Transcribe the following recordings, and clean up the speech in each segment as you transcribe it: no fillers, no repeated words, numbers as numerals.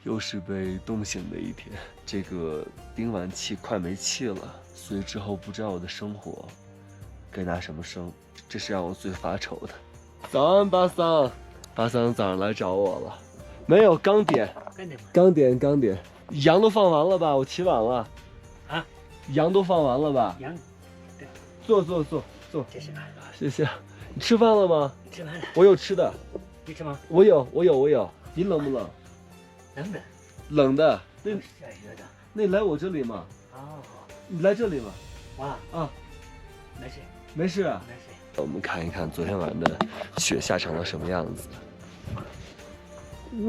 又是被冻醒的一天。这个冰完气快没气了，所以之后不知道我的生活该拿什么生，这是让我最发愁的。早安，巴桑。巴桑早上来找我了，没有，刚点，刚点。羊都放完了吧？我起晚了。啊？羊都放完了吧？羊，对。坐。这是。谢谢。你吃饭了吗？吃完了。我有吃的。你吃吗？我有。你冷不冷？冷的。冷的。那下雨的。那你来我这里嘛？哦。你来这里嘛？啊。没事。没事。没事。我们看一看昨天晚上的雪下成了什么样子。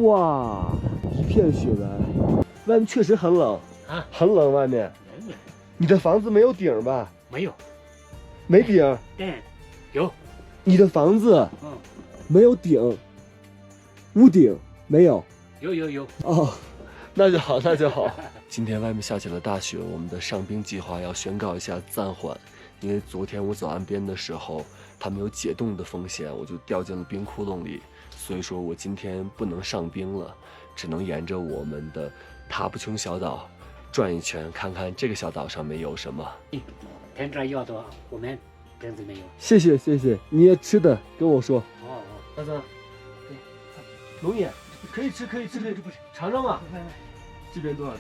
哇，一片雪白，外面确实很冷啊，很冷，外面。冷。你的房子没有顶吧？没有。没顶？对，有。你的房子没有顶，屋顶没有。有。哦，那就好。今天外面下起了大雪，我们的上冰计划要宣告一下暂缓，因为昨天我走岸边的时候，它没有解冻的风险，我就掉进了冰窟窿里，所以说我今天不能上冰了，只能沿着我们的塔布琼小岛转一圈，看看这个小岛上面有什么。天这要多，我们真的没有。谢谢，你也吃的跟我说。哦。大三，龙眼可以吃，尝尝吧。这边多少头？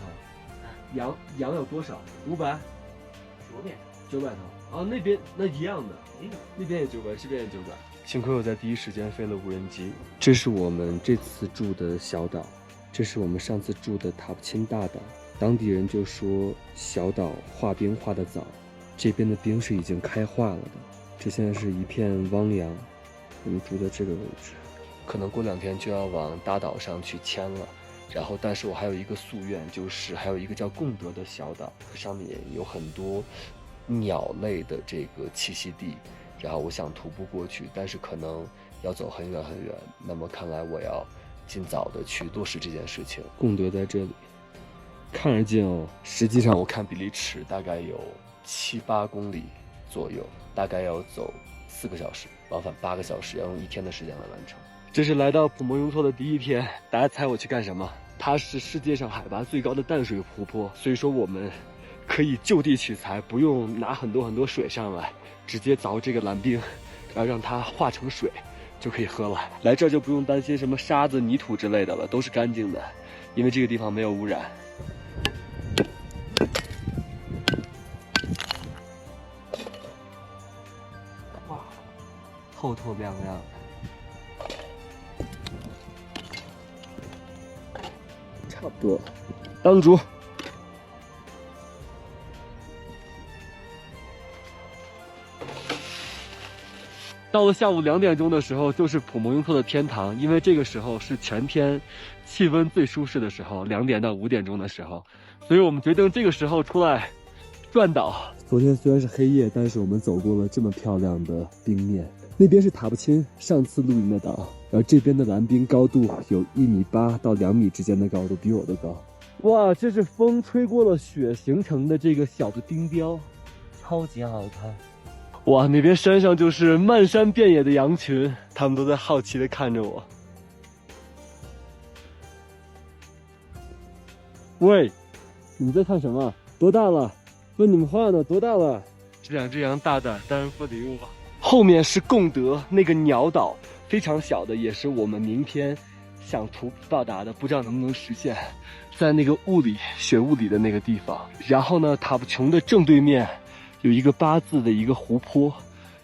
羊有多少？500。900头。哦，那边那一样的，那边也900，这边也900。幸亏我在第一时间飞了无人机。这是我们这次住的小岛，这是我们上次住的塔布钦大岛。当地人就说小岛化冰化得早，这边的冰是已经开化了的。这现在是一片汪洋，我们住在这个位置。可能过2天就要往大岛上去迁了。然后，但是我还有一个夙愿，就是还有一个叫贡德的小岛，上面有很多鸟类的这个栖息地。然后我想徒步过去，但是可能要走很远。那么看来我要尽早的去落实这件事情。贡德在这里，看着近哦，实际上我看比例尺大概有7、8公里左右，大概要走4个小时，往返8个小时，要用1天的时间来完成。这是来到普莫雍措的第一天，大家猜我去干什么？它是世界上海拔最高的淡水湖泊，所以说我们可以就地取材，不用拿很多水上来，直接凿这个蓝冰，然后让它化成水，就可以喝了。来这儿就不用担心什么沙子、泥土之类的了，都是干净的，因为这个地方没有污染。哇，透透亮亮。差不多，当主。到了下午2点钟的时候，就是普莫雍措的天堂，因为这个时候是全天气温最舒适的时候，2点到5点钟的时候，所以我们决定这个时候出来转岛。昨天虽然是黑夜，但是我们走过了这么漂亮的冰面。那边是塔布钦上次露营的岛，然后这边的蓝冰高度有1.8米到2米之间的高度，比我都高。哇，这是风吹过了雪形成的这个小的冰雕，超级好看。哇，那边山上就是漫山遍野的羊群，他们都在好奇地看着我。喂，你在看什么？多大了？问你们话呢，多大了？这2只羊大的，当然不理我。后面是贡德那个鸟岛，非常小的，也是我们明天想徒步到达的，不知道能不能实现。在那个雪雾里的那个地方，然后呢，塔布琼的正对面有一个8字的一个湖泊，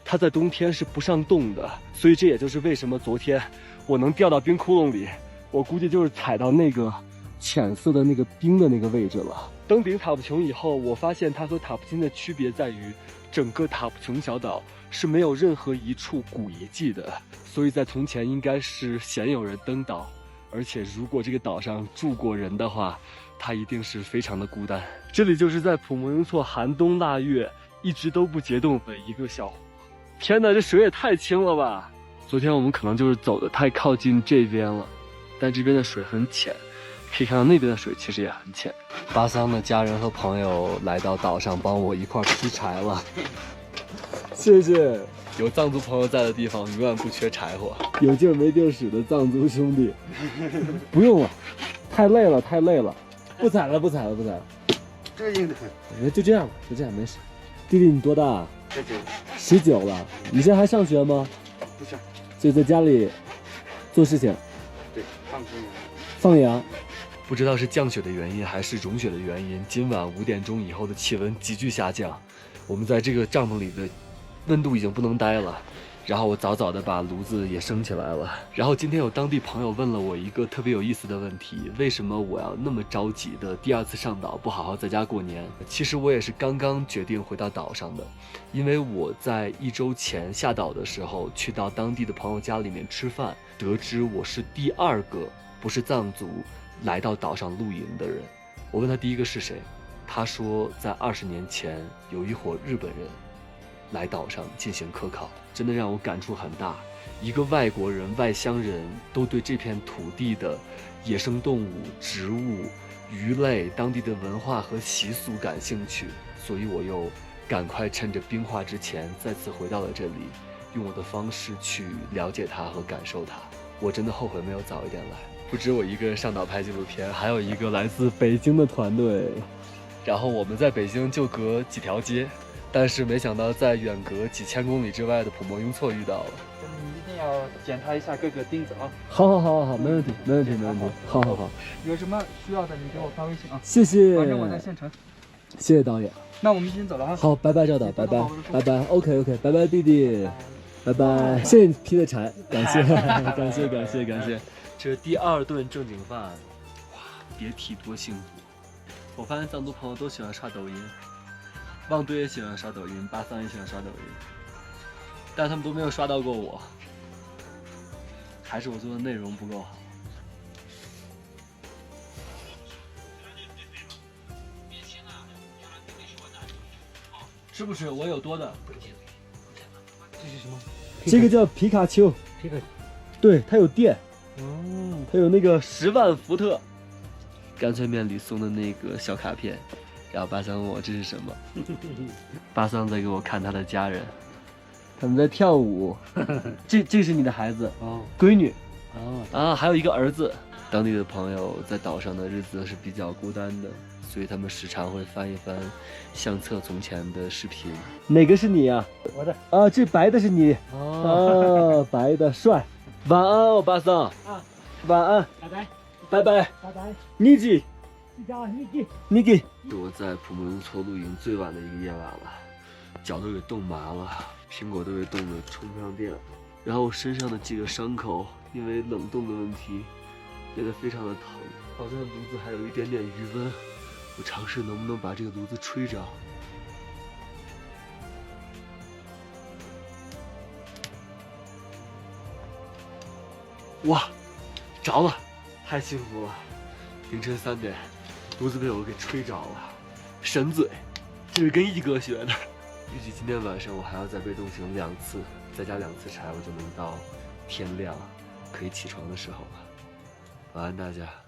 它在冬天是不上冻的，所以这也就是为什么昨天我能掉到冰窟窿里，我估计就是踩到那个浅色的那个冰的那个位置了。登顶塔布琼以后，我发现它和塔布钦的区别在于，整个塔布琼小岛是没有任何一处古遗迹的，所以在从前应该是鲜有人登岛，而且如果这个岛上住过人的话，它一定是非常的孤单。这里就是在普莫雍措寒冬腊月一直都不结冻的一个小湖。天哪，这水也太清了吧！昨天我们可能就是走的太靠近这边了，但这边的水很浅，可以看到那边的水其实也很浅。巴桑的家人和朋友来到岛上帮我一块劈柴了，谢谢。有藏族朋友在的地方永远不缺柴火，有劲没地儿使的藏族兄弟。不用了，太累了，太累了，不踩了，不踩了，不踩了。这硬的很。就这样吧，就这样，没事。弟弟你多大19 ？19了。你现在还上学吗？不是，就在家里做事情，对，放空了。放羊。不知道是降雪的原因还是融雪的原因，今晚5点钟以后的气温急剧下降，我们在这个帐篷里的温度已经不能待了。然后我早早的把炉子也升起来了。然后今天有当地朋友问了我一个特别有意思的问题：为什么我要那么着急的第2次上岛，不好好在家过年？其实我也是刚刚决定回到岛上的，因为我在1周前下岛的时候去到当地的朋友家里面吃饭，得知我是第2个不是藏族来到岛上露营的人。我问他第一个是谁，他说在20年前有一伙日本人来岛上进行科考，真的让我感触很大。一个外国人、外乡人都对这片土地的野生动物、植物、鱼类、当地的文化和习俗感兴趣，所以我又赶快趁着冰化之前再次回到了这里，用我的方式去了解它和感受它。我真的后悔没有早一点来。不止我一个人上岛拍纪录片，还有一个来自北京的团队。然后我们在北京就隔几条街，但是没想到在远隔几千公里之外的普莫雍措遇到了。你一定要检查一下各个钉子啊。好，没问题，没问题。好。有什么需要的你给我发微信啊。谢谢。反正我在县城。谢谢导演。那我们先走了哈。好，拜拜赵导，拜拜。OK， 拜拜弟弟，拜拜。谢谢你劈的柴，感谢。这是第2顿正经饭，哇，别提多幸福。我发现藏族朋友都喜欢刷抖音，旺堆也喜欢刷抖音，巴桑也喜欢刷抖音，但他们都没有刷到过我，还是我做的内容不够好。吃不吃？我有多的。这是什么？这个叫皮卡丘。皮卡丘。对，它有电。哦。它有那个10万伏特。干脆面里送的那个小卡片，然后巴桑问我这是什么，巴桑在给我看他的家人，他们在跳舞。这是你的孩子哦，闺女哦啊，还有一个儿子。当地的朋友在岛上的日子是比较孤单的，所以他们时常会翻一翻相册从前的视频。哪个是你呀？我的啊，这白的是你哦，白的帅。晚安哦，巴桑啊，晚安，拜拜。你给。是我在普莫雍措露营最晚的一个夜晚了，脚都给冻麻了，苹果都给冻得充不上电，然后我身上的几个伤口因为冷冻的问题变得非常的疼，好像炉子还有一点点余温，我尝试能不能把这个炉子吹着。哇，着了，太幸福了！凌晨3点，炉子被我给吹着了，神嘴，这是跟一哥学的。预计今天晚上我还要再被冻醒2次，再加2次柴，我就能到天亮可以起床的时候了。晚安大家。